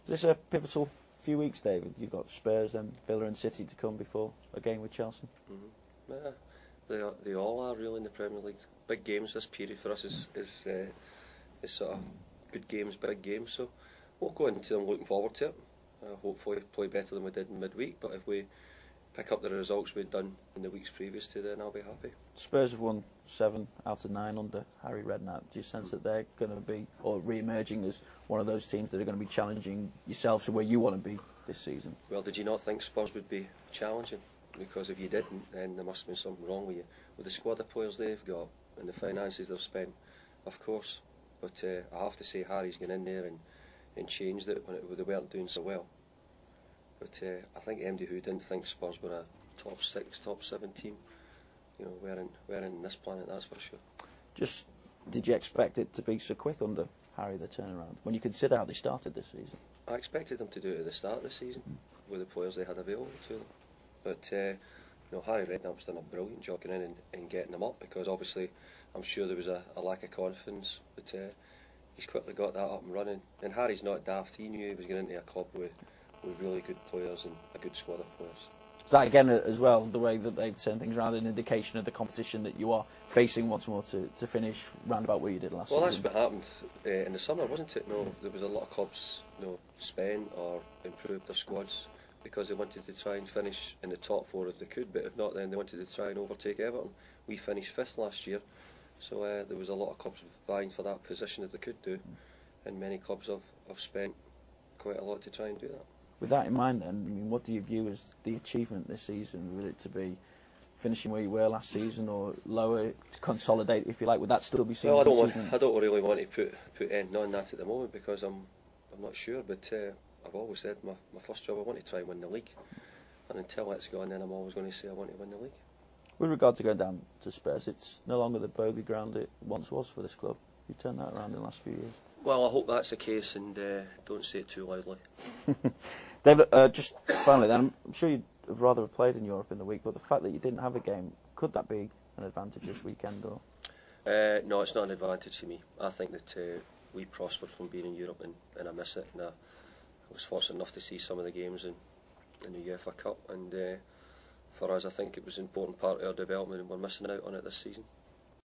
Is this a pivotal few weeks, David? You've got Spurs and Villa and City to come before a game with Chelsea. Yeah, they all are really in the Premier League. Big games this period for us is sort of good games, big games. So we'll go into them looking forward to it. Hopefully play better than we did in midweek. But if we pick up the results we'd done in the weeks previous to, then I'll be happy. Spurs have won 7 out of 9 under Harry Redknapp. Do you sense that they're going to be, or re-emerging as one of those teams that are going to be challenging yourselves to where you want to be this season? Well, did you not think Spurs would be challenging? Because if you didn't, then there must have been something wrong with you. With the squad of players they've got and the finances they've spent, of course. But I have to say Harry's gone in there and changed it when they weren't doing so well. But I think MD who didn't think Spurs were a top 6, top 7 team, weren't in this planet, that's for sure. Just, did you expect it to be so quick under Harry, the turnaround, when you consider how they started this season? I expected them to do it at the start of the season with the players they had available to them. But Harry Redknapp's done a brilliant job getting in and getting them up, because obviously I'm sure there was a lack of confidence, but he's quickly got that up and running. And Harry's not daft, he knew he was getting into a club with really good players and a good squad of players. Is that again as well the way that they've turned things around, an indication of the competition that you are facing once more to finish round about where you did last season? Well, that's what happened in the summer, wasn't it? No, there was a lot of clubs spent or improved their squads because they wanted to try and finish in the top 4 if they could, but if not, then they wanted to try and overtake Everton. We finished 5th last year, so there was a lot of clubs vying for that position if they could do, and many clubs have spent quite a lot to try and do that. With that in mind then, I mean, what do you view as the achievement this season? Would it to be finishing where you were last season, or lower, to consolidate, if you like? Would that still be seen as an achievement? I don't really want to put end on that at the moment, because I'm not sure, but I've always said my first job I want to try and win the league, and until that's gone, then I'm always going to say I want to win the league. With regard to going down to Spurs, it's no longer the bogey ground it once was for this club. You turned that around in the last few years. Well, I hope that's the case, and don't say it too loudly. David, just finally then, I'm sure you'd have rather have played in Europe in the week, but the fact that you didn't have a game, could that be an advantage this weekend? Or? No, it's not an advantage to me. I think that we prospered from being in Europe, and I miss it. And I was fortunate enough to see some of the games in the UEFA Cup, and for us I think it was an important part of our development, and we're missing out on it this season.